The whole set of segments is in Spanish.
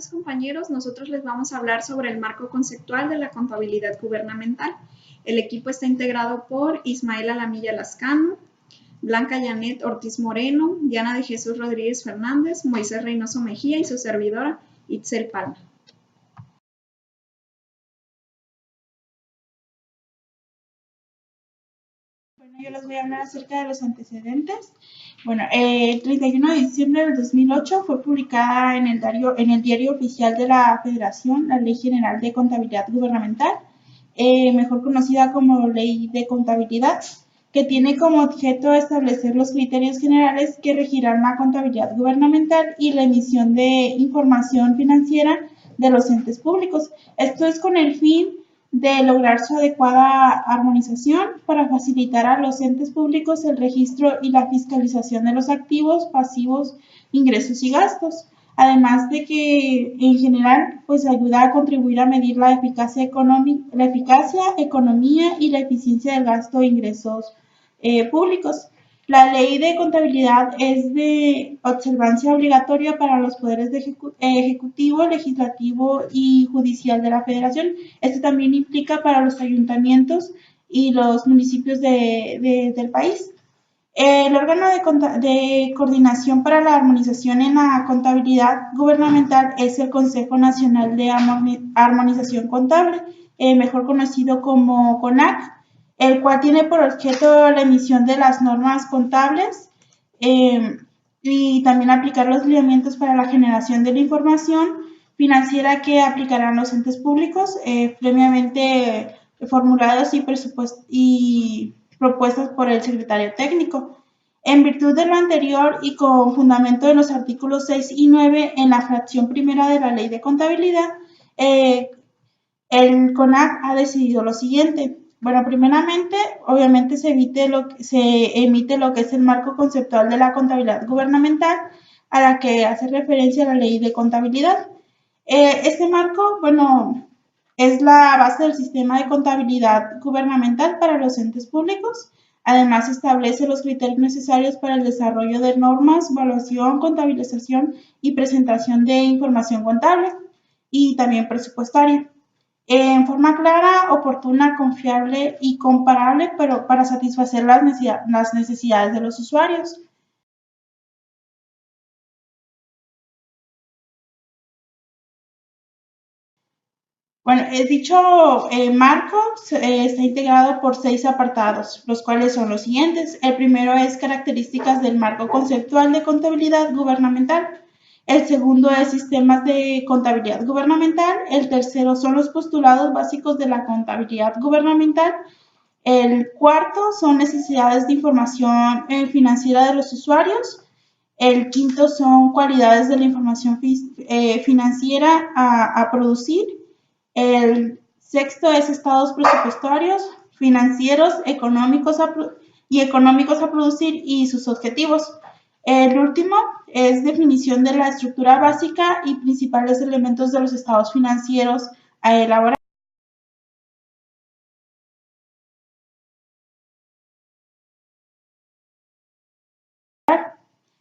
tardes, compañeros. Nosotros les vamos a hablar sobre el marco conceptual de la contabilidad gubernamental. El equipo está integrado por Ismael Alamilla Lascano, Blanca Janet Ortiz Moreno, Diana de Jesús Rodríguez Fernández, Moisés Reynoso Mejía y su servidora Itzel Palma. Bueno, yo les voy a hablar acerca de los antecedentes. Bueno, el 31 de diciembre del 2008 fue publicada en el diario oficial de la Federación la Ley General de Contabilidad Gubernamental, mejor conocida como Ley de Contabilidad, que tiene como objeto establecer los criterios generales que regirán la contabilidad gubernamental y la emisión de información financiera de los entes públicos. Esto es con el fin de lograr su adecuada armonización para facilitar a los entes públicos el registro y la fiscalización de los activos, pasivos, ingresos y gastos. Además de que en general pues ayuda a contribuir a medir la eficacia, economía y la eficiencia del gasto e ingresos públicos. La ley de contabilidad es de observancia obligatoria para los poderes de ejecutivo, legislativo y judicial de la Federación. Esto también implica para los ayuntamientos y los municipios del país. El órgano de coordinación para la armonización en la contabilidad gubernamental es el Consejo Nacional de Armonización Contable, mejor conocido como CONAC, el cual tiene por objeto la emisión de las normas contables y también aplicar los lineamientos para la generación de la información financiera que aplicarán los entes públicos, previamente formulados y propuestas por el secretario técnico. En virtud de lo anterior y con fundamento en los artículos 6 y 9 en la fracción primera de la Ley de Contabilidad, el CONAC ha decidido lo siguiente. Bueno, primeramente, obviamente se emite lo que es el marco conceptual de la contabilidad gubernamental, a la que hace referencia la Ley de Contabilidad. Este marco, bueno, es la base del sistema de contabilidad gubernamental para los entes públicos. Además, establece los criterios necesarios para el desarrollo de normas, evaluación, contabilización y presentación de información contable y también presupuestaria. En forma clara, oportuna, confiable y comparable, pero para satisfacer las necesidades de los usuarios. Bueno, dicho marco está integrado por 6 apartados, los cuales son los siguientes. El primero es características del marco conceptual de contabilidad gubernamental. El segundo es sistemas de contabilidad gubernamental. El tercero son los postulados básicos de la contabilidad gubernamental. El cuarto son necesidades de información financiera de los usuarios. El quinto son cualidades de la información financiera a producir. El sexto es estados presupuestarios, financieros, económicos a producir y sus objetivos. El último es definición de la estructura básica y principales elementos de los estados financieros a elaborar.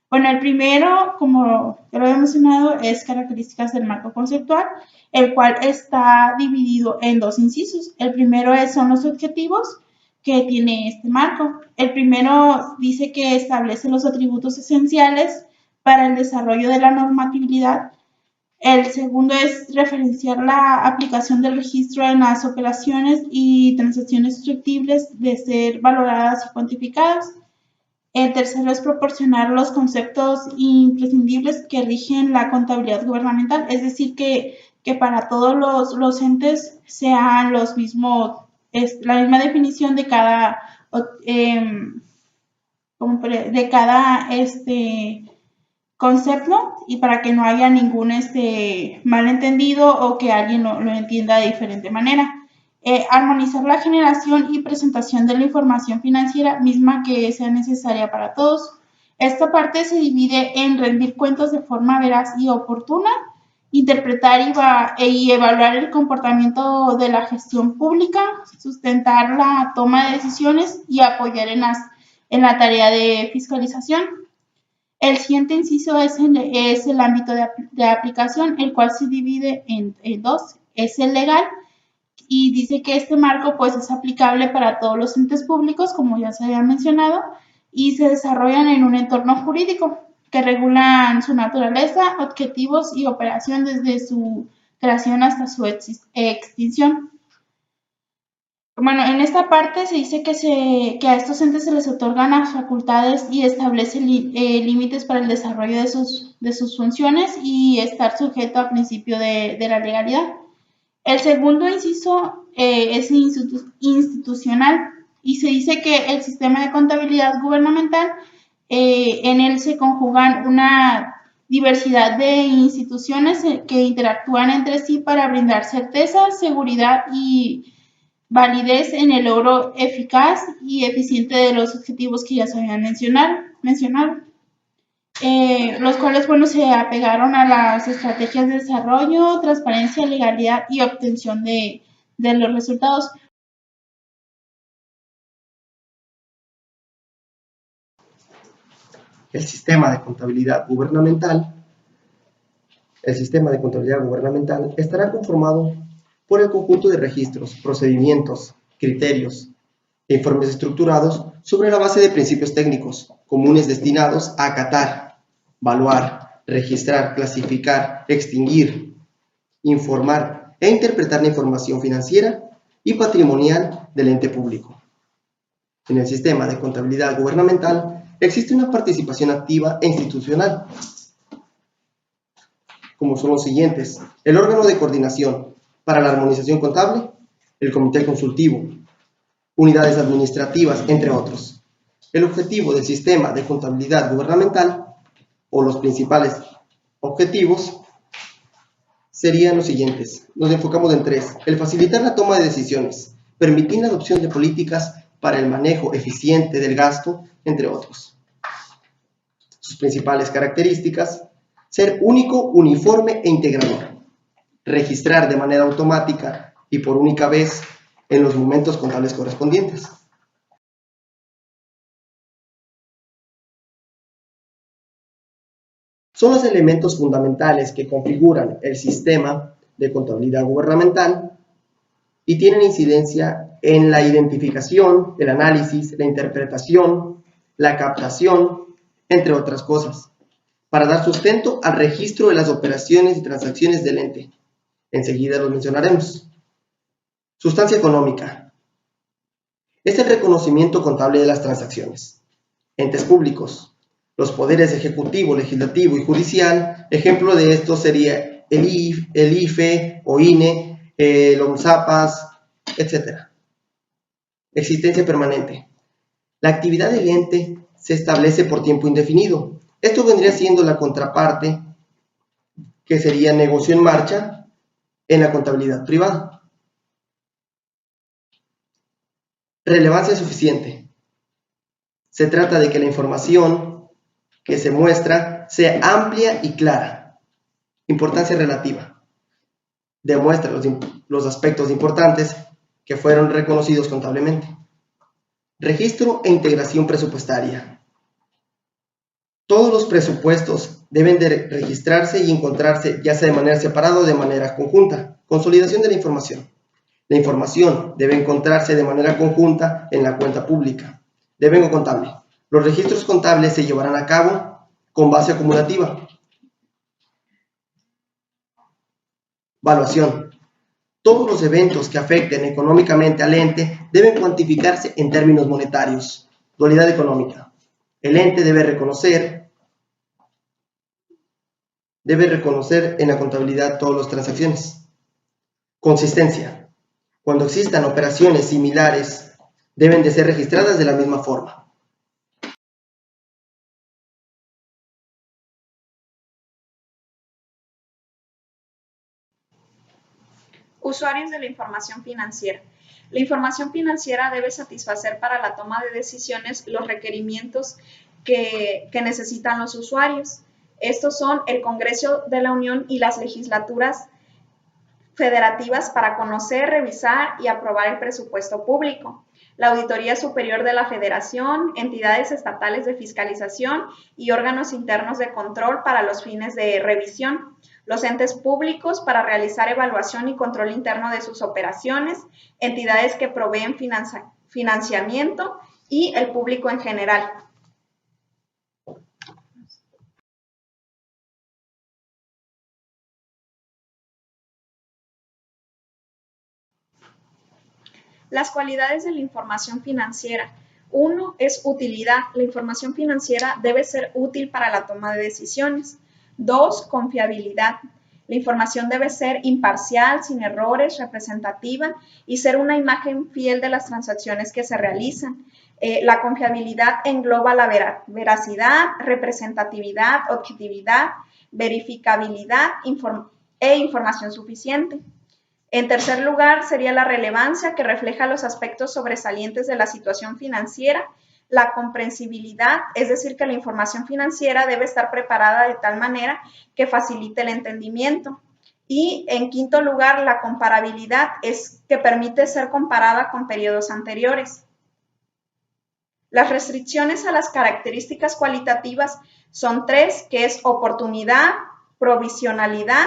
Bueno, el primero, como ya lo había mencionado, es características del marco conceptual, el cual está dividido en 2 incisos. El primero son los objetivos que tiene este marco. El primero dice que establece los atributos esenciales para el desarrollo de la normatividad. El segundo es referenciar la aplicación del registro en las operaciones y transacciones susceptibles de ser valoradas y cuantificadas. El tercero es proporcionar los conceptos imprescindibles que rigen la contabilidad gubernamental, es decir, que para todos los entes sean los mismos, la misma definición de cada concepto y para que no haya ningún malentendido o que alguien lo entienda de diferente manera. Armonizar la generación y presentación de la información financiera misma que sea necesaria para todos. Esta parte se divide en rendir cuentas de forma veraz y oportuna, interpretar y evaluar el comportamiento de la gestión pública, sustentar la toma de decisiones y apoyar en la tarea de fiscalización. El siguiente inciso es el ámbito de aplicación, el cual se divide en dos. Es el legal, y dice que este marco pues es aplicable para todos los entes públicos, como ya se había mencionado, y se desarrollan en un entorno jurídico que regulan su naturaleza, objetivos y operación desde su creación hasta su extinción. Bueno, en esta parte se dice que a estos entes se les otorgan las facultades y establece límites para el desarrollo de sus funciones y estar sujeto al principio de la legalidad. El segundo inciso es institucional y se dice que el sistema de contabilidad gubernamental, en él se conjugan una diversidad de instituciones que interactúan entre sí para brindar certeza, seguridad y validez en el logro eficaz y eficiente de los objetivos que ya se habían mencionado. Los cuales, bueno, se apegaron a las estrategias de desarrollo, transparencia, legalidad y obtención de los resultados. El sistema de contabilidad gubernamental estará conformado por el conjunto de registros, procedimientos, criterios e informes estructurados sobre la base de principios técnicos comunes destinados a acatar, evaluar, registrar, clasificar, extinguir, informar e interpretar la información financiera y patrimonial del ente público. En el sistema de contabilidad gubernamental existe una participación activa e institucional, como son los siguientes: el órgano de coordinación para la armonización contable, el comité consultivo, unidades administrativas, entre otros. El objetivo del sistema de contabilidad gubernamental, o los principales objetivos, serían los siguientes. Nos enfocamos en tres: el facilitar la toma de decisiones, permitir la adopción de políticas para el manejo eficiente del gasto, entre otros. Sus principales características: ser único, uniforme e integrador, registrar de manera automática y por única vez en los momentos contables correspondientes. Son los elementos fundamentales que configuran el sistema de contabilidad gubernamental y tienen incidencia en la identificación, el análisis, la interpretación, la captación, entre otras cosas, para dar sustento al registro de las operaciones y transacciones del ente. Enseguida los mencionaremos. Sustancia económica. Es el reconocimiento contable de las transacciones. Entes públicos. Los poderes ejecutivo, legislativo y judicial. Ejemplo de esto sería el IFE o INE, el ONSAPAS, etc. Existencia permanente. La actividad del ente se establece por tiempo indefinido. Esto vendría siendo la contraparte, que sería negocio en marcha en la contabilidad privada. Relevancia suficiente. Se trata de que la información que se muestra sea amplia y clara. Importancia relativa. Demuestra los aspectos importantes que fueron reconocidos contablemente. Registro e integración presupuestaria. Todos los presupuestos deben de registrarse y encontrarse ya sea de manera separada o de manera conjunta. Consolidación de la información. La información debe encontrarse de manera conjunta en la cuenta pública. Devengo contable. Los registros contables se llevarán a cabo con base acumulativa. Evaluación. Todos los eventos que afecten económicamente al ente deben cuantificarse en términos monetarios. Dualidad económica. El ente debe reconocer en la contabilidad todas las transacciones. Consistencia. Cuando existan operaciones similares, deben de ser registradas de la misma forma. Usuarios de la información financiera. La información financiera debe satisfacer para la toma de decisiones los requerimientos que necesitan los usuarios. Estos son el Congreso de la Unión y las legislaturas federativas para conocer, revisar y aprobar el presupuesto público. la Auditoría Superior de la Federación, entidades estatales de fiscalización y órganos internos de control para los fines de revisión, los entes públicos para realizar evaluación y control interno de sus operaciones, entidades que proveen financiamiento y el público en general. Las cualidades de la información financiera. 1 es utilidad. La información financiera debe ser útil para la toma de decisiones. 2, confiabilidad. La información debe ser imparcial, sin errores, representativa y ser una imagen fiel de las transacciones que se realizan. La confiabilidad engloba la veracidad, representatividad, objetividad, verificabilidad e información suficiente. En tercer lugar, sería la relevancia, que refleja los aspectos sobresalientes de la situación financiera. La comprensibilidad, es decir, que la información financiera debe estar preparada de tal manera que facilite el entendimiento. Y en quinto lugar, la comparabilidad, es que permite ser comparada con periodos anteriores. Las restricciones a las características cualitativas son 3, que es oportunidad, provisionalidad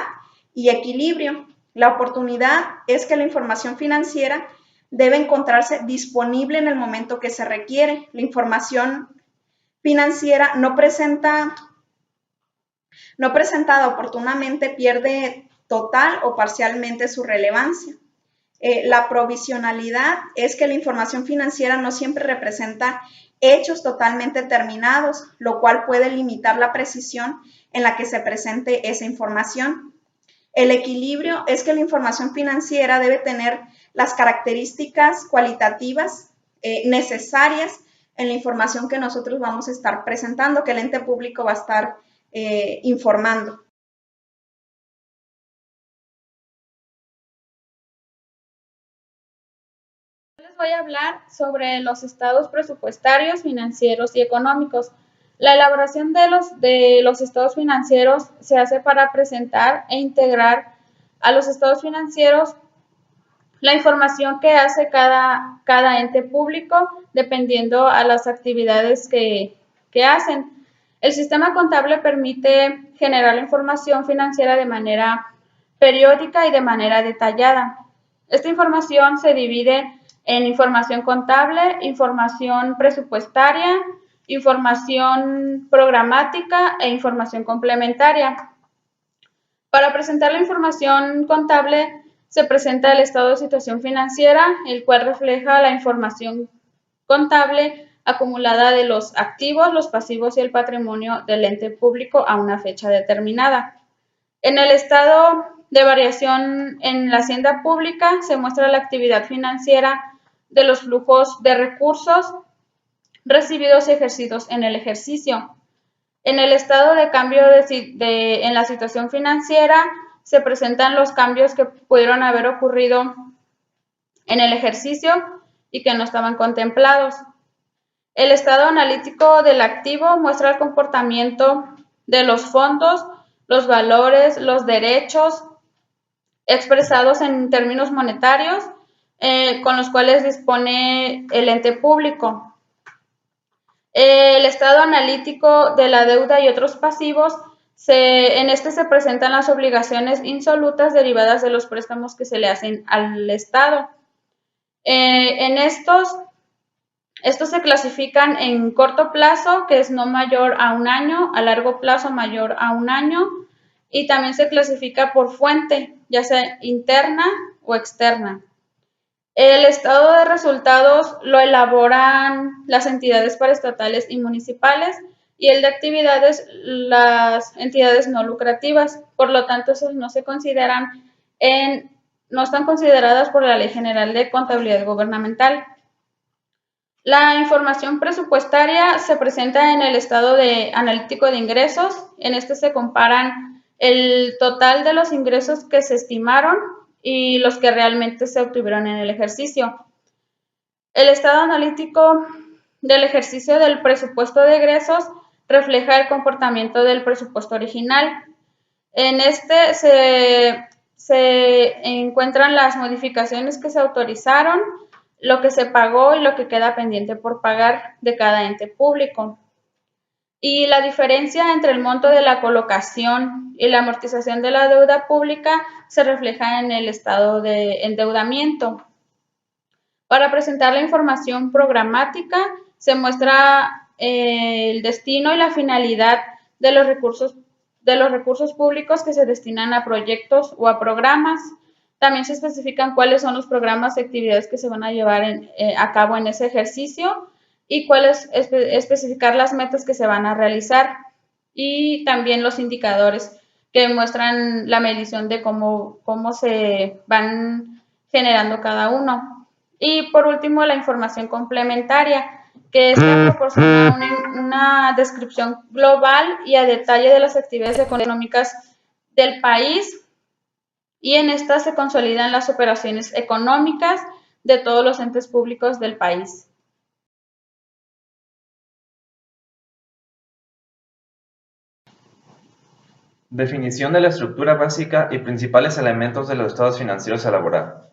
y equilibrio. La oportunidad es que la información financiera debe encontrarse disponible en el momento que se requiere. La información financiera no presentada oportunamente pierde total o parcialmente su relevancia. La provisionalidad es que la información financiera no siempre representa hechos totalmente determinados, lo cual puede limitar la precisión en la que se presente esa información. El equilibrio es que la información financiera debe tener las características cualitativas necesarias en la información que nosotros vamos a estar presentando, que el ente público va a estar informando. Les voy a hablar sobre los estados presupuestarios, financieros y económicos. La elaboración de los estados financieros se hace para presentar e integrar a los estados financieros la información que hace cada ente público dependiendo a las actividades que hacen. El sistema contable permite generar la información financiera de manera periódica y de manera detallada. Esta información se divide en información contable, información presupuestaria, información programática e información complementaria. Para presentar la información contable se presenta el estado de situación financiera, el cual refleja la información contable acumulada de los activos, los pasivos y el patrimonio del ente público a una fecha determinada. En el estado de variación en la hacienda pública se muestra la actividad financiera de los flujos de recursos recibidos y ejercidos en el ejercicio. En el estado de cambio en la situación financiera se presentan los cambios que pudieron haber ocurrido en el ejercicio y que no estaban contemplados. El estado analítico del activo muestra el comportamiento de los fondos, los valores, los derechos expresados en términos monetarios con los cuales dispone el ente público. El estado analítico de la deuda y otros pasivos, en este se presentan las obligaciones insolutas derivadas de los préstamos que se le hacen al Estado. En estos se clasifican en corto plazo, que es no mayor a un año, a largo plazo mayor a un año, y también se clasifica por fuente, ya sea interna o externa. El estado de resultados lo elaboran las entidades paraestatales y municipales y el de actividades las entidades no lucrativas. Por lo tanto, esos no se consideran no están consideradas por la Ley General de Contabilidad Gubernamental. La información presupuestaria se presenta en el estado analítico de ingresos. En este se comparan el total de los ingresos que se estimaron y los que realmente se obtuvieron en el ejercicio. El estado analítico del ejercicio del presupuesto de egresos refleja el comportamiento del presupuesto original. En este se encuentran las modificaciones que se autorizaron, lo que se pagó y lo que queda pendiente por pagar de cada ente público. Y la diferencia entre el monto de la colocación y la amortización de la deuda pública se refleja en el estado de endeudamiento. Para presentar la información programática se muestra el destino y la finalidad de los recursos públicos que se destinan a proyectos o a programas. También se especifican cuáles son los programas y actividades que se van a llevar a cabo en ese ejercicio y especificar las metas que se van a realizar y también los indicadores que muestran la medición de cómo se van generando cada uno. Y por último, la información complementaria, que esta proporciona una descripción global y a detalle de las actividades económicas del país, y en esta se consolidan las operaciones económicas de todos los entes públicos del país. Definición de la estructura básica y principales elementos de los estados financieros a elaborar.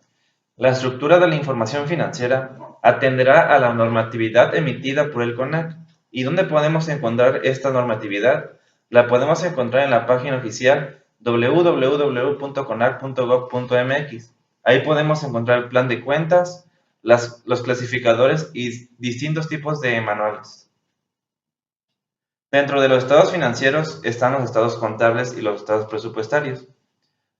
La estructura de la información financiera atenderá a la normatividad emitida por el CONAC. ¿Y dónde podemos encontrar esta normatividad? La podemos encontrar en la página oficial www.conac.gov.mx. Ahí podemos encontrar el plan de cuentas, los clasificadores y distintos tipos de manuales. Dentro de los estados financieros están los estados contables y los estados presupuestarios.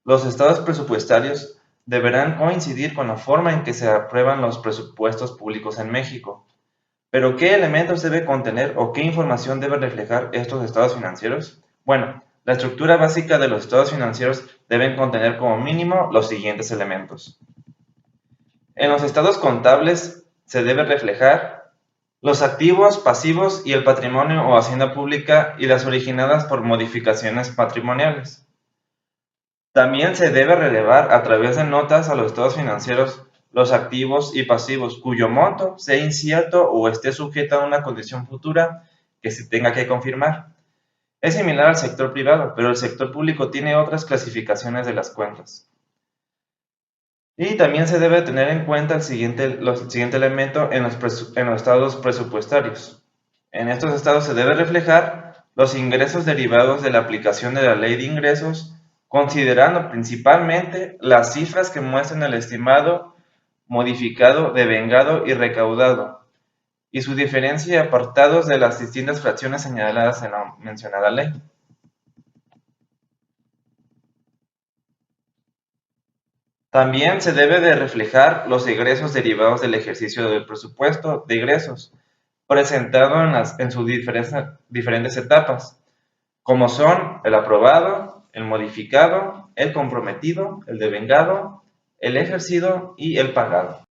Los estados presupuestarios deberán coincidir con la forma en que se aprueban los presupuestos públicos en México. ¿Pero qué elementos debe contener o qué información debe reflejar estos estados financieros? Bueno, la estructura básica de los estados financieros deben contener como mínimo los siguientes elementos. En los estados contables se debe reflejar los activos, pasivos y el patrimonio o hacienda pública y las originadas por modificaciones patrimoniales. También se debe relevar a través de notas a los estados financieros los activos y pasivos cuyo monto sea incierto o esté sujeto a una condición futura que se tenga que confirmar. Es similar al sector privado, pero el sector público tiene otras clasificaciones de las cuentas. Y también se debe tener en cuenta el siguiente elemento en los estados presupuestarios. En estos estados se debe reflejar los ingresos derivados de la aplicación de la Ley de Ingresos, considerando principalmente las cifras que muestran el estimado, modificado, devengado y recaudado, y su diferencia y apartados de las distintas fracciones señaladas en la mencionada ley. También se debe de reflejar los egresos derivados del ejercicio del presupuesto de egresos, presentado en sus diferentes etapas, como son el aprobado, el modificado, el comprometido, el devengado, el ejercido y el pagado.